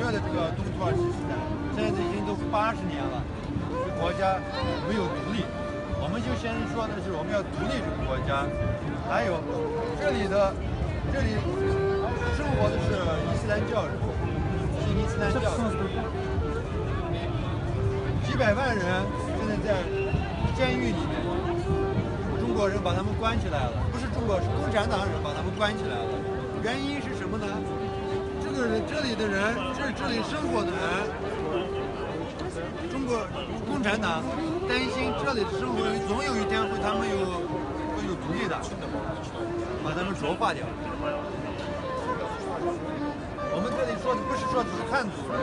越的这个东土耳其时代，现在已经都80年了，这国家没有独立。我们就先说的是我们要独立这个国家，还有这里生活的是伊斯兰教人，是伊斯兰教人，几百万人现在在监狱里面，中国人把他们关起来了，不是中国，是共产党人把他们关起来了。原因是什么呢？这里的人，这里生活的人，中国共产党担心这里的生活总有一天他们会有独立的，把他们浊化掉。我们这里说的不是说的是汉族人，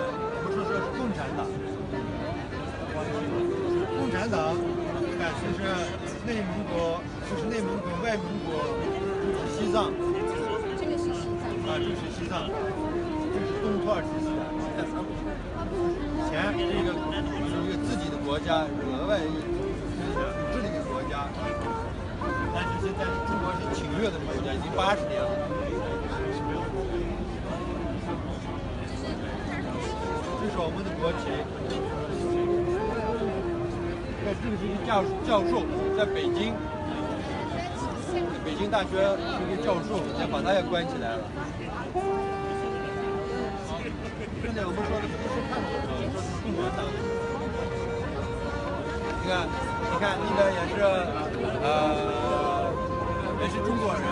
我们说的是共产党。共产党，就是内蒙古，就是内蒙古、外蒙古、西藏。这个是西藏。啊，这是西藏，这是东土耳其时代。前这个是一个自己的国家，额外组织的一个国家，但是现在中国是侵略的国家，已经80年了。这是我们的国旗。这个是一个教授，在北京大学是一个教授，也把他也关起来了。现在我们说的不是汉族人，说的是共产党。你看那个也是中国人。